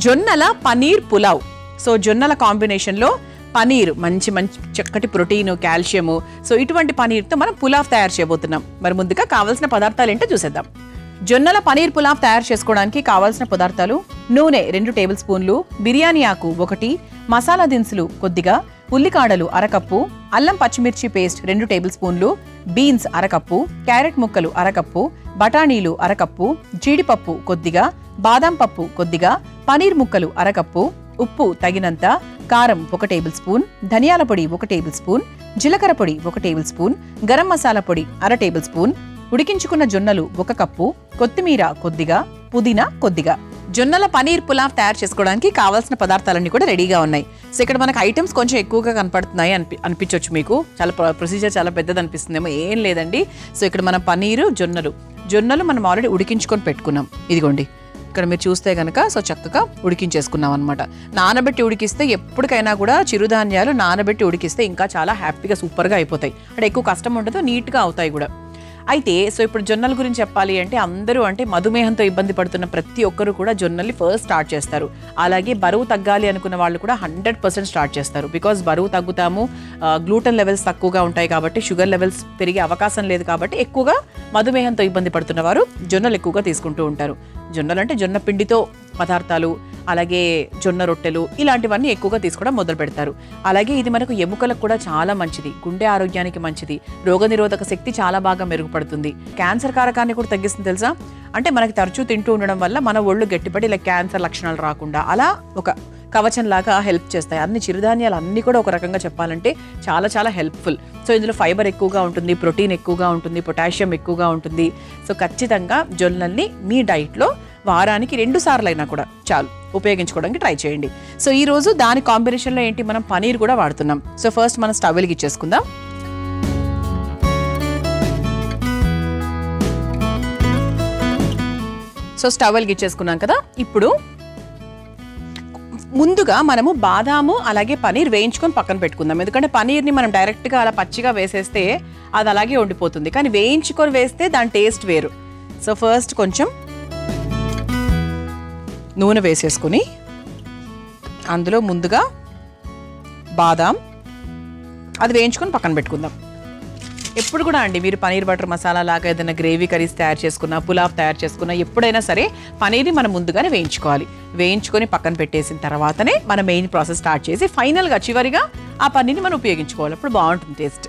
జొన్నల పనీర్ పులావ్. సో జొన్నల కాంబినేషన్లో పనీర్, మంచి చక్కటి ప్రోటీన్, కాల్షియము. సో ఇటువంటి పనీర్తో మనం పులావ్ తయారు చేయబోతున్నాం. మరి ముందుగా కావాల్సిన పదార్థాలు ఏంటో చూసేద్దాం. జొన్నల పనీర్ పులావ్ తయారు చేసుకోవడానికి కావాల్సిన పదార్థాలు: నూనె 2 టేబుల్ స్పూన్లు, బిర్యానీ ఆకు 1, మసాలా దినుసులు కొద్దిగా, ఉల్లికాడలు 1/2 కప్పు, అల్లం పచ్చిమిర్చి పేస్ట్ 2 టేబుల్ స్పూన్లు, బీన్స్ 1/2 కప్పు, క్యారెట్ ముక్కలు 1/2 కప్పు, బఠానీలు 1/2 కప్పు, జీడిపప్పు కొద్దిగా, బాదం పప్పు కొద్దిగా, పనీర్ ముక్కలు 1/2 కప్పు, ఉప్పు తగినంత, కారం 1 టేబుల్ స్పూన్, ధనియాల పొడి 1 టేబుల్ స్పూన్, జీలకర్ర పొడి 1 టేబుల్ స్పూన్, గరం మసాలా పొడి 1/2 టేబుల్ స్పూన్, ఉడికించుకున్న జొన్నలు 1 కప్పు, కొత్తిమీర కొద్దిగా, పుదీనా కొద్దిగా. జొన్నల పనీర్ పులావ్ తయారు చేసుకోవడానికి కావాల్సిన పదార్థాలన్నీ కూడా రెడీగా ఉన్నాయి. సో ఇక్కడ మనకు ఐటమ్స్ కొంచెం ఎక్కువగా కనపడుతున్నాయి అనిపించవచ్చు మీకు. చాలా ప్రొసీజర్ చాలా పెద్దది అనిపిస్తుందేమో. ఏం లేదండి. సో ఇక్కడ మనం పనీరు, జొన్నలు మనం ఆల్రెడీ ఉడికించుకొని పెట్టుకున్నాం. ఇదిగోండి ఇక్కడ మీరు చూస్తే కనుక సో చక్కగా ఉడికించేసుకున్నాం అనమాట. నానబెట్టి ఉడికిస్తే ఎప్పటికైనా కూడా చిరుధాన్యాలు నానబెట్టి ఉడికిస్తే ఇంకా చాలా హ్యాపీగా సూపర్గా అయిపోతాయి. అంటే ఎక్కువ కష్టం ఉండదు, నీట్గా అవుతాయి కూడా. అయితే సో ఇప్పుడు జొన్నల గురించి చెప్పాలి అంటే అందరూ అంటే మధుమేహంతో ఇబ్బంది పడుతున్న ప్రతి ఒక్కరు కూడా జొన్నల్ని ఫస్ట్ స్టార్ట్ చేస్తారు. అలాగే బరువు తగ్గాలి అనుకున్న వాళ్ళు కూడా 100% స్టార్ట్ చేస్తారు. బికాజ్ బరువు తగ్గుతాము, గ్లూటన్ లెవెల్స్ తక్కువగా ఉంటాయి కాబట్టి, షుగర్ లెవెల్స్ పెరిగే అవకాశం లేదు కాబట్టి ఎక్కువగా మధుమేహంతో ఇబ్బంది పడుతున్న వారు జొన్నలు ఎక్కువగా తీసుకుంటూ ఉంటారు. జొన్నలు అంటే జొన్న పిండితో పదార్థాలు, అలాగే జొన్న రొట్టెలు, ఇలాంటివన్నీ ఎక్కువగా తీసుకోవడం మొదలు పెడతారు. అలాగే ఇది మనకు ఎముకలకు కూడా చాలా మంచిది, గుండె ఆరోగ్యానికి మంచిది, రోగనిరోధక శక్తి చాలా బాగా మెరుగుపడుతుంది, క్యాన్సర్ కారకాన్ని కూడా తగ్గిస్తుంది తెలుసా. అంటే మనకి తరచూ తింటూ ఉండడం వల్ల మన ఒళ్ళు గట్టిపడి ఇలా క్యాన్సర్ లక్షణాలు రాకుండా అలా ఒక కవచం లాగా హెల్ప్ చేస్తాయి. అన్ని చిరుధాన్యాలు అన్నీ కూడా ఒక రకంగా చెప్పాలంటే చాలా చాలా హెల్ప్ఫుల్. సో ఇందులో ఫైబర్ ఎక్కువగా ఉంటుంది, ప్రోటీన్ ఎక్కువగా ఉంటుంది, పొటాషియం ఎక్కువగా ఉంటుంది. సో ఖచ్చితంగా జొన్నల్ని మీ డైట్లో వారానికి 2 సార్లు అయినా కూడా చాలు ఉపయోగించుకోవడానికి ట్రై చేయండి. సో ఈ రోజు దాని కాంబినేషన్లో ఏంటి, మనం పనీర్ కూడా వాడుతున్నాం. సో ఫస్ట్ మనం స్టవ్ వెలిగించేసుకుందాం. సో స్టవ్ వెలిగించేసుకున్నాం కదా. ఇప్పుడు ముందుగా మనము బాదాము అలాగే పనీర్ వేయించుకొని పక్కన పెట్టుకుందాం. ఎందుకంటే పనీర్ని మనం డైరెక్ట్గా అలా పచ్చిగా వేసేస్తే అది అలాగే ఉండిపోతుంది, కానీ వేయించుకొని వేస్తే దాని టేస్ట్ వేరు. సో ఫస్ట్ కొంచెం నూనె వేసేసుకుని అందులో ముందుగా బాదాం అది వేయించుకొని పక్కన పెట్టుకుందాం. ఎప్పుడు కూడా అండి మీరు పనీర్ బటర్ మసాలా లాగా ఏదైనా గ్రేవీ కర్రీస్ తయారు చేసుకున్నా, పులావ్ తయారు చేసుకున్నా, ఎప్పుడైనా సరే పనీర్ని మనం ముందుగానే వేయించుకోవాలి. వేయించుకొని పక్కన పెట్టేసిన తర్వాతనే మన మెయిన్ ప్రాసెస్ స్టార్ట్ చేసి ఫైనల్గా చివరిగా ఆ పనీర్ని మనం ఉపయోగించుకోవాలి. అప్పుడు బాగుంటుంది టేస్ట్.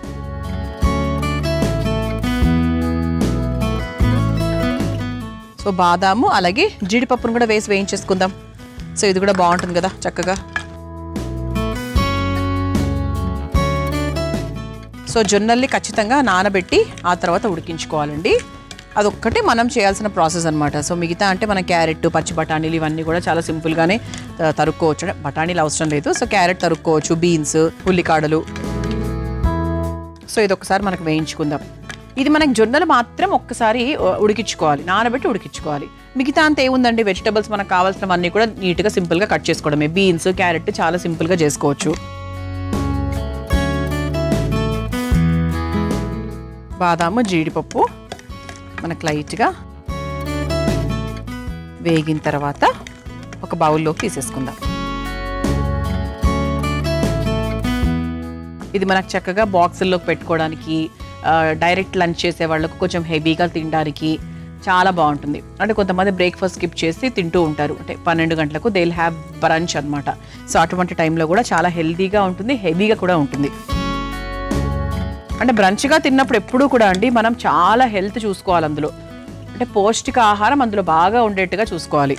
సో బాదాము అలాగే జీడిపప్పును కూడా వేసి వేయించేసుకుందాం. సో ఇది కూడా బాగుంటుంది కదా చక్కగా. సో జొన్నల్ని ఖచ్చితంగా నానబెట్టి ఆ తర్వాత ఉడికించుకోవాలండి. అదొక్కటే మనం చేయాల్సిన ప్రాసెస్ అనమాట. సో మిగతా అంటే మన క్యారెట్, పచ్చి బఠానీలు ఇవన్నీ కూడా చాలా సింపుల్గానే తరుక్కోవచ్చు. బఠానీలు అవసరం లేదు. సో క్యారెట్ తరుక్కోవచ్చు, బీన్స్, ఉల్లికాడలు. సో ఇది ఒకసారి మనకు వేయించుకుందాం. ఇది మనకి జొన్నలు మాత్రం ఒక్కసారి ఉడికించుకోవాలి, నానబెట్టి ఉడికించుకోవాలి. మిగతా అంత ఏముందండి, వెజిటబుల్స్ మనకు కావాల్సినవన్నీ కూడా నీట్గా సింపుల్గా కట్ చేసుకోవడమే. బీన్స్, క్యారెట్ చాలా సింపుల్గా చేసుకోవచ్చు. బాదాము, జీడిపప్పు మనకు లైట్గా వేగిన తర్వాత ఒక బౌల్లోకి తీసేసుకుందాం. ఇది మనకు చక్కగా బాక్సుల్లోకి పెట్టుకోవడానికి, డైరెక్ట్ లంచ్ చేసే వాళ్ళకు కొంచెం హెవీగా తినడానికి చాలా బాగుంటుంది. అంటే కొంతమంది బ్రేక్ఫాస్ట్ స్కిప్ చేసి తింటూ ఉంటారు. అంటే 12 గంటలకు దే విల్ హ్యావ్ బ్రంచ్ అనమాట. సో అటువంటి టైంలో కూడా చాలా హెల్తీగా ఉంటుంది, హెవీగా కూడా ఉంటుంది. అంటే బ్రంచ్గా తిన్నప్పుడు ఎప్పుడూ కూడా అండి మనం చాలా హెల్త్ చూసుకోవాలి. అందులో అంటే పౌష్టిక ఆహారం అందులో బాగా ఉండేట్టుగా చూసుకోవాలి.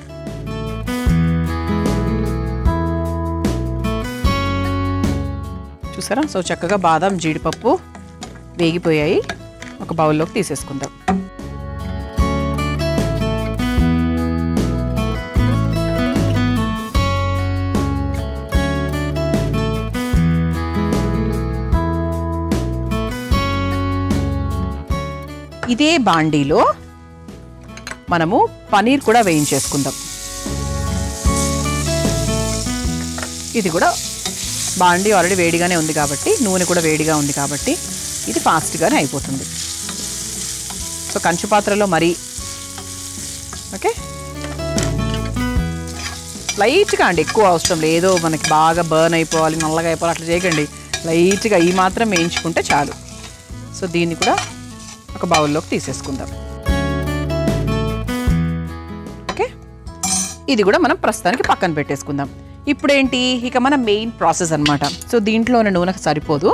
చూసారా. సో చక్కగా బాదం, జీడిపప్పు వేగిపోయాయి. ఒక బౌల్లోకి తీసేసుకుందాం. ఇదే బాండీలో మనము పనీర్ కూడా వేయించేసుకుందాం. ఇది కూడా బాండీ ఆల్రెడీ వేడిగానే ఉంది కాబట్టి, నూనె కూడా వేడిగా ఉంది కాబట్టి ఇది ఫాస్ట్గానే అయిపోతుంది. సో కంచు పాత్రలో మరి ఓకే. లైట్గా అండి, ఎక్కువ అవసరం లేదు. మనకి బాగా బర్న్ అయిపోవాలి, నల్లగా అయిపోవాలి అట్లా చేయకండి. లైట్గా ఈ మాత్రం వేయించుకుంటే చాలు. సో దీన్ని కూడా ఒక బౌల్లోకి తీసేసుకుందాం. ఓకే, ఇది కూడా మనం ప్రస్తుతానికి పక్కన పెట్టేసుకుందాం. ఇప్పుడేంటి, ఇక మన మెయిన్ ప్రాసెస్ అనమాట. సో దీంట్లో ఉన్న నూనె సరిపోదు,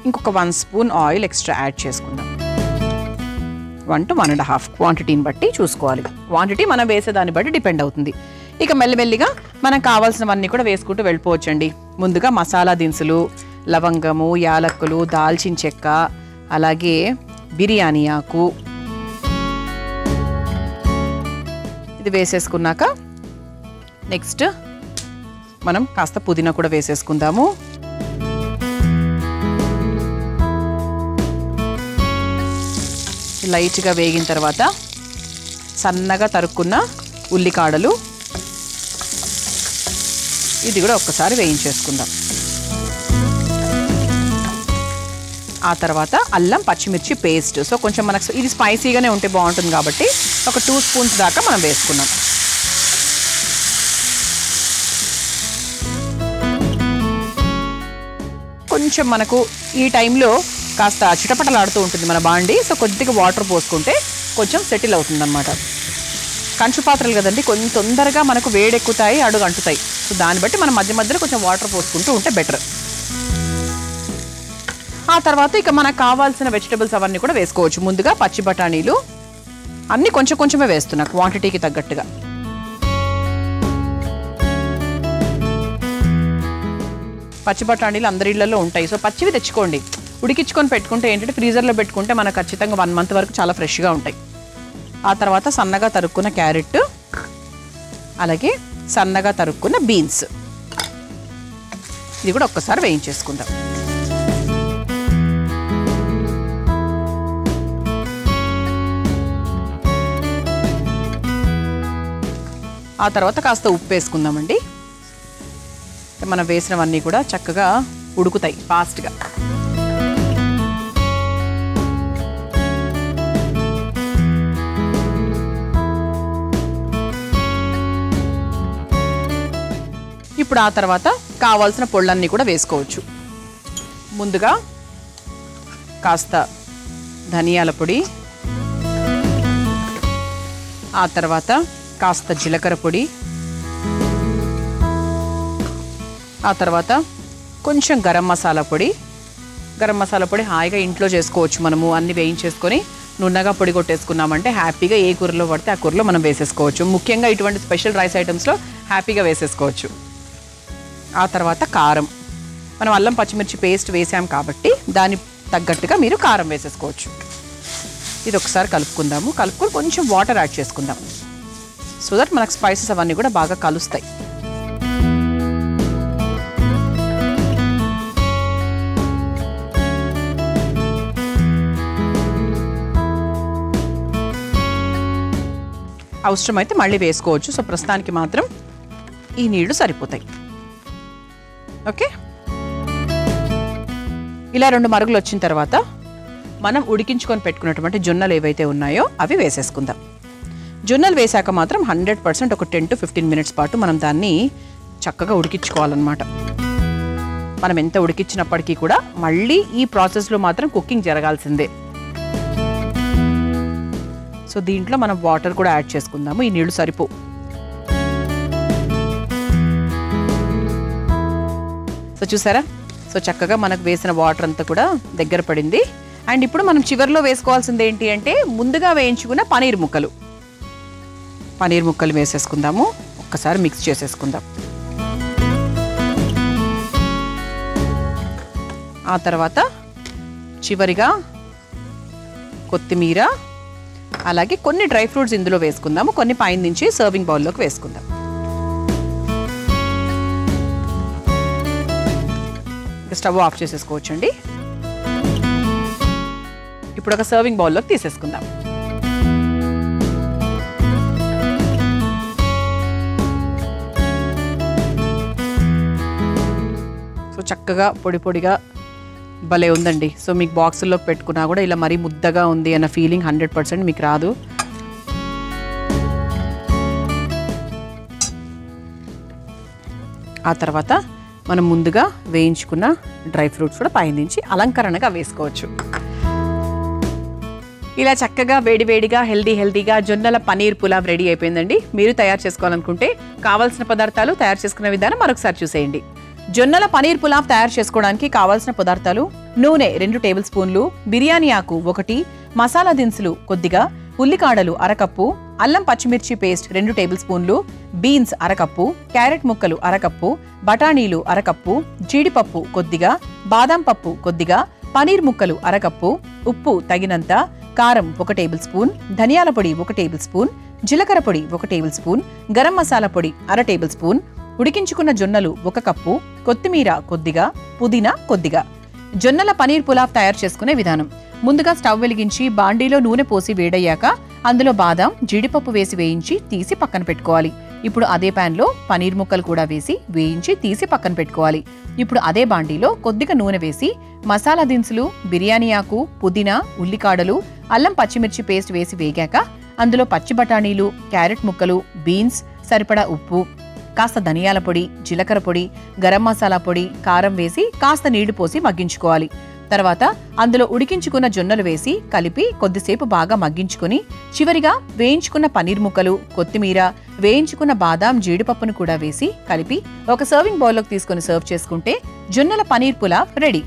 ఇంకొక 1 స్పూన్ ఆయిల్ ఎక్స్ట్రా యాడ్ చేసుకుందాం. 1 to 1.5 క్వాంటిటీని బట్టి చూసుకోవాలి. క్వాంటిటీ మనం వేసేదాన్ని బట్టి డిపెండ్ అవుతుంది. ఇక మెల్లిమెల్లిగా మనకు కావాల్సినవన్నీ కూడా వేసుకుంటూ వెళ్ళిపోవచ్చండి. ముందుగా మసాలా దినుసులు, లవంగము, యాలక్కులు, దాల్చిన చెక్క, అలాగే బిర్యానీ ఆకు ఇది వేసేసుకున్నాక నెక్స్ట్ మనం కాస్త పుదీనా కూడా వేసేసుకుందాము. లైట్గా వేగిన తర్వాత సన్నగా తరుక్కున్న ఉల్లికాడలు ఇది కూడా ఒక్కసారి వేయించేసుకుందాం. ఆ తర్వాత అల్లం పచ్చిమిర్చి పేస్ట్. సో కొంచెం మనకు ఇది స్పైసీగానే ఉంటే బాగుంటుంది కాబట్టి ఒక 2 స్పూన్స్ దాకా మనం వేసుకున్నాం. కొంచెం మనకు ఈ టైంలో కాస్త చిటపటలాడుతూ ఉంటుంది మన బాండి. సో కొద్దిగా వాటర్ పోసుకుంటే కొంచెం సెటిల్ అవుతుందన్నమాట. కంచు పాత్రలు కదండి, కొంచెం తొందరగా మనకు వేడెక్కుతాయి, అడుగు అంటుతాయి. సో దాన్ని బట్టి మనం మధ్య మధ్యలో కొంచెం వాటర్ పోసుకుంటూ ఉంటే బెటర్. ఆ తర్వాత ఇక మనకు కావాల్సిన వెజిటబుల్స్ అవన్నీ కూడా వేసుకోవచ్చు. ముందుగా పచ్చి బఠానీలు అన్నీ కొంచెం కొంచెమే వేస్తున్నా క్వాంటిటీకి తగ్గట్టుగా. పచ్చి బఠానీలు అందరి ఇళ్లలో ఉంటాయి. సో పచ్చివి తెచ్చుకోండి, ఉడికించుకొని పెట్టుకుంటే ఏంటంటే ఫ్రీజర్లో పెట్టుకుంటే మనకు ఖచ్చితంగా 1 మంత్ వరకు చాలా ఫ్రెష్గా ఉంటాయి. ఆ తర్వాత సన్నగా తరుక్కున్న క్యారెట్, అలాగే సన్నగా తరుక్కున్న బీన్స్ ఇది కూడా ఒక్కసారి వేయించేసుకుందాం. ఆ తర్వాత కాస్త ఉప్పు వేసుకుందామండి. మనం వేసినవన్నీ కూడా చక్కగా ఉడుకుతాయి ఫాస్ట్గా. ఇప్పుడు ఆ తర్వాత కావాల్సిన పొళ్ళన్నీ కూడా వేసుకోవచ్చు. ముందుగా కాస్త ధనియాల పొడి, ఆ తర్వాత కాస్త జీలకర్ర పొడి, ఆ తర్వాత కొంచెం గరం మసాలా పొడి. గరం మసాలా పొడి హాయిగా ఇంట్లో చేసుకోవచ్చు. మనము అన్ని వేయించేసుకొని నున్నగా పొడి కొట్టేసుకున్నామంటే హ్యాపీగా ఏ కూరలో పడితే ఆ కూరలో మనం వేసేసుకోవచ్చు. ముఖ్యంగా ఇటువంటి స్పెషల్ రైస్ ఐటమ్స్లో హ్యాపీగా వేసేసుకోవచ్చు. ఆ తర్వాత కారం, మనం అల్లం పచ్చిమిర్చి పేస్ట్ వేసాం కాబట్టి దానికి తగ్గట్టుగా మీరు కారం వేసేసుకోవచ్చు. ఇది ఒకసారి కలుపుకుందాము. కలుపుకొని కొంచెం వాటర్ యాడ్ చేసుకుందాం. సో దట్ మనకు స్పైసెస్ అవన్నీ కూడా బాగా కలుస్తాయి. అవసరమైతే మళ్ళీ వేసుకోవచ్చు. సో ప్రస్తుతానికి మాత్రం ఈ నీళ్లు సరిపోతాయి. ఓకే, ఇలా 2 మరుగులు వచ్చిన తర్వాత మనం ఉడికించుకొని పెట్టుకున్నటువంటి జొన్నలు ఏవైతే ఉన్నాయో అవి వేసేసుకుందాం. జొన్నలు వేసాక మాత్రం 100% ఒక 10 to 15 మినిట్స్ పాటు మనం దాన్ని చక్కగా ఉడికించుకోవాలన్నమాట. మనం ఎంత ఉడికించినప్పటికీ కూడా మళ్ళీ ఈ ప్రాసెస్లో మాత్రం కుకింగ్ జరగాల్సిందే. సో దీంట్లో మనం వాటర్ కూడా యాడ్ చేసుకుందాము. ఈ నీళ్లు సరిపో. సో చూసారా, సో చక్కగా మనకు వేసిన వాటర్ అంతా కూడా దగ్గర పడింది. అండ్ ఇప్పుడు మనం చివరిలో వేసుకోవాల్సింది ఏంటి అంటే ముందుగా వేయించుకున్న పనీర్ ముక్కలు వేసేసుకుందాము. ఒక్కసారి మిక్స్ చేసేసుకుందాం. ఆ తర్వాత చివరిగా కొత్తిమీర, అలాగే కొన్ని డ్రై ఫ్రూట్స్ ఇందులో వేసుకుందాము. కొన్ని పైన నుంచి సర్వింగ్ బౌల్లోకి వేసుకుందాం. స్టవ్ ఆఫ్ చేసేసుకోవచ్చండి. ఇప్పుడు ఒక సర్వింగ్ బౌల్లోకి తీసేసుకుందాం. సో చక్కగా పొడి పొడిగా భలే ఉందండి. సో మీకు బాక్సుల్లో పెట్టుకున్నా కూడా ఇలా మరీ ముద్దగా ఉంది అన్న ఫీలింగ్ 100% మీకు రాదు. ఆ తర్వాత మనం ముందుగా వేయించుకున్న డ్రై ఫ్రూట్స్ కూడా పైనుంచి అలంకరణగా వేసుకోవచ్చు. ఇలా చక్కగా వేడివేడిగా హెల్దీగా జొన్నల పనీర్ పులావ్ రెడీ అయిపోయిందండి. మీరు తయారు చేసుకోవాలనుకుంటే కావాల్సిన పదార్థాలు, తయారు చేసుకునే విధానం మరొకసారి చూసేయండి. జొన్నల పనీర్ పులావ్ తయారు చేసుకోవడానికి కావాల్సిన పదార్థాలు: నూనె 2 టేబుల్ స్పూన్లు, బిర్యానీ ఆకు 1, మసాలా దినుసులు కొద్దిగా, ఉల్లికాడలు అరకప్పు, అల్లం పచ్చిమిర్చి పేస్ట్ 2 టేబుల్ స్పూన్లు, బీన్స్ అరకప్పు, క్యారెట్ ముక్కలు అరకప్పు, బఠానీలు అరకప్పు, జీడిపప్పు కొద్దిగా, బాదం పప్పు కొద్దిగా, పనీర్ ముక్కలు అరకప్పు, ఉప్పు తగినంత, కారం 1 టేబుల్ స్పూన్, ధనియాల పొడి 1 టేబుల్ స్పూన్, జీలకర్ర పొడి 1 టేబుల్ స్పూన్, గరం మసాలా పొడి 1/2 టేబుల్ స్పూన్, ఉడికించుకున్న జొన్నలు 1 కప్పు, కొత్తిమీర కొద్దిగా, పుదీనా కొద్దిగా. జొన్నల పనీర్ పులావ్ తయారు చేసుకునే విధానం: ముందుగా స్టవ్ వెలిగించి బాండీలో నూనె పోసి వేడయ్యాక అందులో బాదం, జీడిపప్పు వేసి వేయించి తీసి పక్కన పెట్టుకోవాలి. ఇప్పుడు అదే ప్యాన్లో పనీర్ ముక్కలు కూడా వేసి వేయించి తీసి పక్కన పెట్టుకోవాలి. ఇప్పుడు అదే బాండీలో కొద్దిగా నూనె వేసి మసాలా దినుసులు, బిర్యానీ ఆకు, పుదీనా, ఉల్లికాడలు, అల్లం పచ్చిమిర్చి పేస్ట్ వేసి వేగాక అందులో పచ్చి బఠానీలు, క్యారెట్ ముక్కలు, బీన్స్, సరిపడా ఉప్పు, కాస్త ధనియాల పొడి, జీలకర్ర పొడి, గరం మసాలా పొడి, కారం వేసి కాస్త నీళ్లు పోసి మగ్గించుకోవాలి. తర్వాత అందులో ఉడికించుకున్న జొన్నలు వేసి కలిపి కొద్దిసేపు బాగా మగ్గించుకుని చివరిగా వేయించుకున్న పనీర్ ముక్కలు, కొత్తిమీర, వేయించుకున్న బాదాం, జీడిపప్పును కూడా వేసి కలిపి ఒక సర్వింగ్ బౌల్లోకి తీసుకుని సర్వ్ చేసుకుంటే జొన్నల పనీర్ పులావ్ రెడీ.